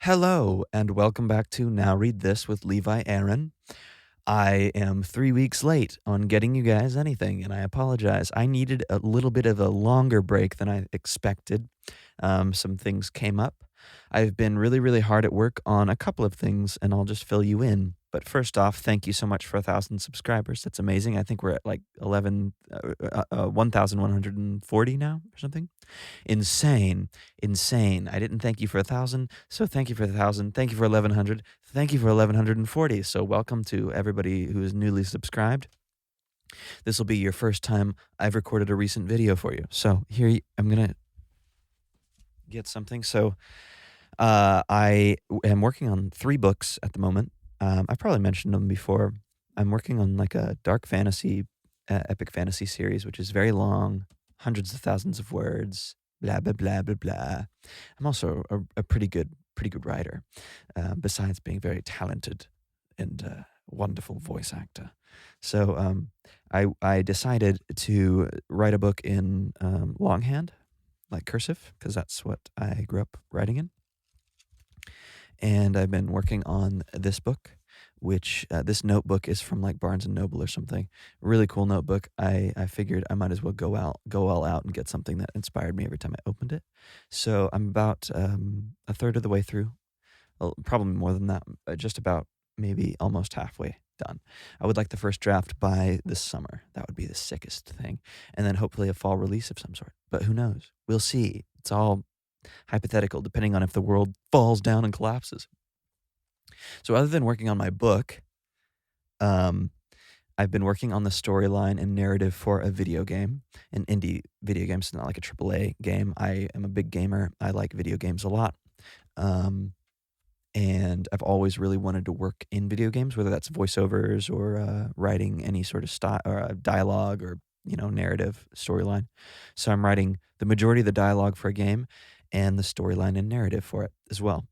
Hello, and welcome back to Now Read This with Levi Aaron. I am 3 weeks late on getting you guys anything, and I apologize. I needed a little bit of a longer break than I expected. Some things came up. I've been really, really hard at work on a couple of things, and I'll just fill you in. But first off, thank you so much for 1,000 subscribers. That's amazing. I think we're at like 1,140 now or something. Insane, insane. I didn't thank you for 1,000, so thank you for 1,000. Thank you for 1,100. Thank you for 1,140. So welcome to everybody who is newly subscribed. This will be your first time I've recorded a recent video for you. So I'm gonna get something. So I am working on 3 books at the moment. I've probably mentioned them before. I'm working on like a dark fantasy, epic fantasy series, which is very long, hundreds of thousands of words, blah blah blah blah blah. I'm also a pretty good writer, besides being very talented and wonderful voice actor. So I decided to write a book in longhand, like cursive, because that's what I grew up writing in. And I've been working on this book, which this notebook is from like Barnes and Noble or something. Really cool notebook. I figured I might as well go all out and get something that inspired me every time I opened it. So I'm about a third of the way through, well, probably more than that, just about maybe almost halfway done. I would like the first draft by this summer. That would be the sickest thing. And then hopefully a fall release of some sort. But who knows? We'll see. It's all hypothetical, depending on if the world falls down and collapses. So other than working on my book, um, I've been working on the storyline and narrative for a video game, an indie video game. It's not like a AAA game. I am a big gamer. I like video games a lot. And I've always really wanted to work in video games, whether that's voiceovers or writing any sort of style or dialogue or narrative storyline. So I'm writing the majority of the dialogue for a game and the storyline and narrative for it as well.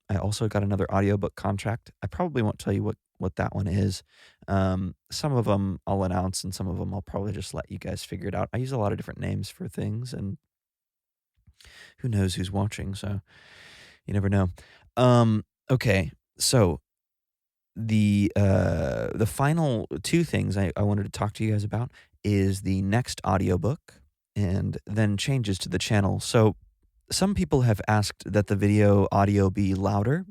I also got another audiobook contract. I probably won't tell you what that one is. Some of them I'll announce, and some of them I'll probably just let you guys figure it out. I use a lot of different names for things, and who knows who's watching, so you never know. Okay, so the final two things I wanted to talk to you guys about is the next audiobook and then changes to the channel. So some people have asked that the video audio be louder.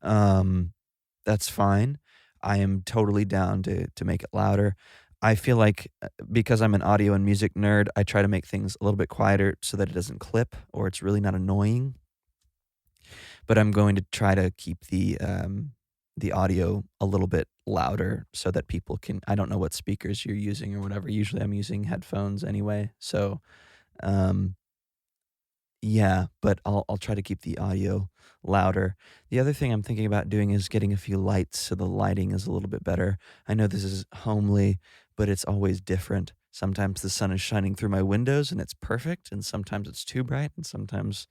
That's fine. I am totally down to make it louder. I feel like because I'm an audio and music nerd, I try to make things a little bit quieter so that it doesn't clip or it's really not annoying. But I'm going to try to keep the audio a little bit louder so that people can. I don't know what speakers you're using or whatever. Usually I'm using headphones anyway. So um yeah, but I'll try to keep the audio louder. The other thing I'm thinking about doing is getting a few lights so the lighting is a little bit better. I know this is homely, but it's always different. Sometimes the sun is shining through my windows and it's perfect, and sometimes it's too bright, and sometimes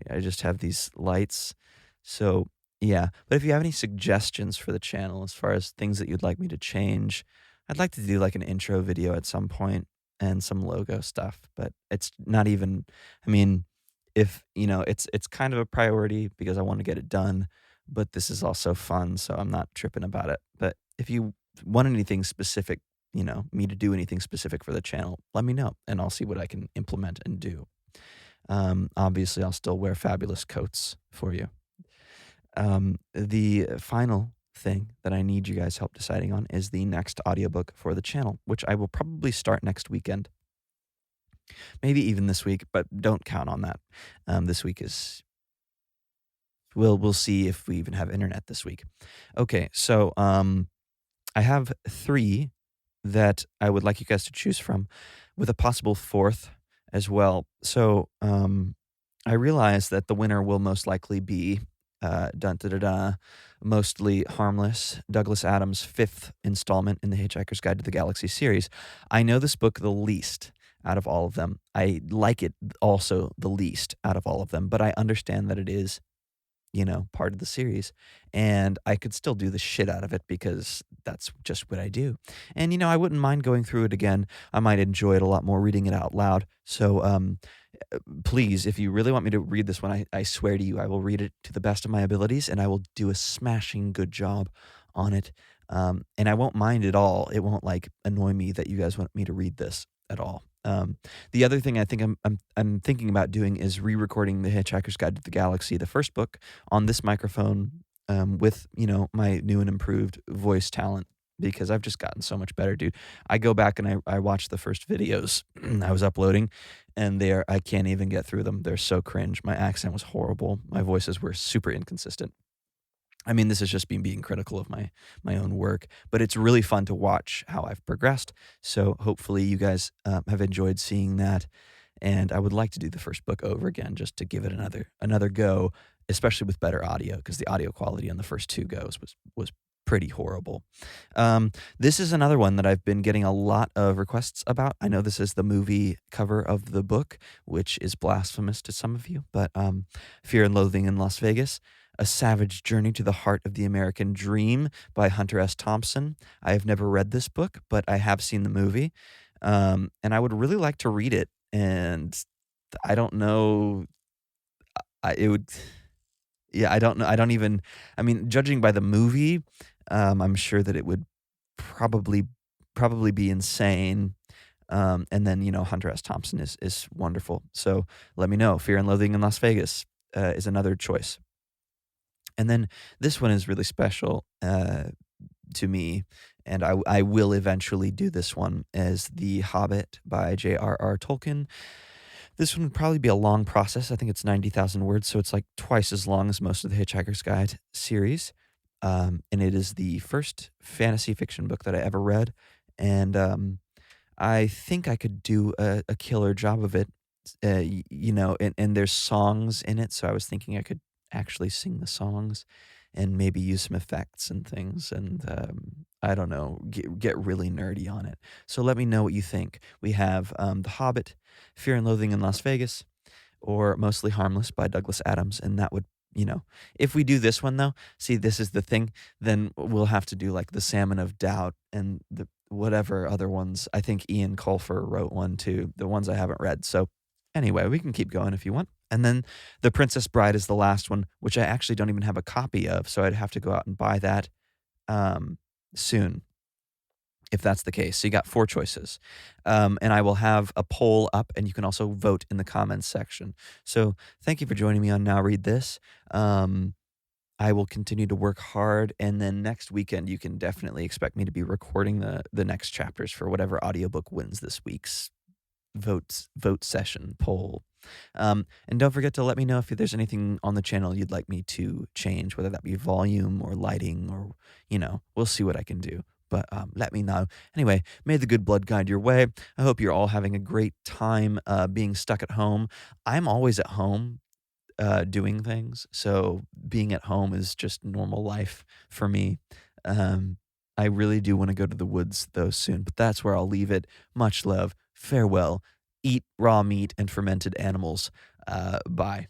I just have these lights. So, yeah. But if you have any suggestions for the channel as far as things that you'd like me to change, I'd like to do like an intro video at some point and some logo stuff, but it's not even, I mean, if it's kind of a priority because I want to get it done, but this is also fun, so I'm not tripping about it. But if you want anything specific, me to do anything specific for the channel, let me know and I'll see what I can implement and do. Obviously I'll still wear fabulous coats for you. The final thing that I need you guys help deciding on is the next audiobook for the channel, which I will probably start next weekend. Maybe even this week, but don't count on that. This week is we'll see if we even have internet this week. Okay, so I have 3 that I would like you guys to choose from, with a possible 4th as well. So I realize that the winner will most likely be dun da da da, mostly Harmless, Douglas Adams' 5th installment in the Hitchhiker's Guide to the Galaxy series. I know this book the least out of all of them. I like it also the least out of all of them, but I understand that it is part of the series, and I could still do the shit out of it because that's just what I do. And I wouldn't mind going through it again. I might enjoy it a lot more reading it out loud. So please, if you really want me to read this one, I swear to you, I will read it to the best of my abilities, and I will do a smashing good job on it. And I won't mind at all. It won't like annoy me that you guys want me to read this at all. The other thing I think I'm thinking about doing is re-recording the Hitchhiker's Guide to the Galaxy, the first book, on this microphone, with my new and improved voice talent, because I've just gotten so much better, dude. I go back and I watch the first videos I was uploading, and I can't even get through them. They're so cringe. My accent was horrible. My voices were super inconsistent. I mean, this is just me being critical of my own work, but it's really fun to watch how I've progressed. So hopefully you guys have enjoyed seeing that, and I would like to do the first book over again just to give it another go, especially with better audio, because the audio quality on the first two goes was pretty horrible. This is another one that I've been getting a lot of requests about. I know this is the movie cover of the book, which is blasphemous to some of you, but Fear and Loathing in Las Vegas. A Savage Journey to the Heart of the American Dream by Hunter S. Thompson. I have never read this book, but I have seen the movie, and I would really like to read it. And I don't know. It would. Yeah, I don't know. I don't even. I mean, judging by the movie, I'm sure that it would probably probably be insane. And then Hunter S. Thompson is wonderful. So let me know. Fear and Loathing in Las Vegas is another choice. And then this one is really special to me, and I will eventually do this one, as The Hobbit by J.R.R. Tolkien. This one would probably be a long process. I think it's 90,000 words, so it's like twice as long as most of the Hitchhiker's Guide series. And it is the first fantasy fiction book that I ever read, and I think I could do a killer job of it. And there's songs in it, so I was thinking I could actually sing the songs and maybe use some effects and things, and I don't know, get really nerdy on it. So let me know what you think. We have The Hobbit, Fear and Loathing in Las Vegas, or Mostly Harmless by Douglas Adams, and that would, if we do this one though, see, this is the thing, then we'll have to do like The Salmon of Doubt and the whatever other ones. I think Ian Colfer wrote one too, the ones I haven't read. So anyway, we can keep going if you want. And then The Princess Bride is the last one, which I actually don't even have a copy of, so I'd have to go out and buy that soon, if that's the case. So you got four choices. And I will have a poll up, and you can also vote in the comments section. So thank you for joining me on Now Read This. I will continue to work hard, and then next weekend you can definitely expect me to be recording the next chapters for whatever audiobook wins this week's vote session poll. And don't forget to let me know if there's anything on the channel you'd like me to change, whether that be volume or lighting, or we'll see what I can do. But let me know. Anyway, may the good blood guide your way. I hope you're all having a great time being stuck at home. I'm always at home doing things, so being at home is just normal life for me. I really do want to go to the woods though soon, but that's where I'll leave it. Much love. Farewell. Eat raw meat and fermented animals. Bye.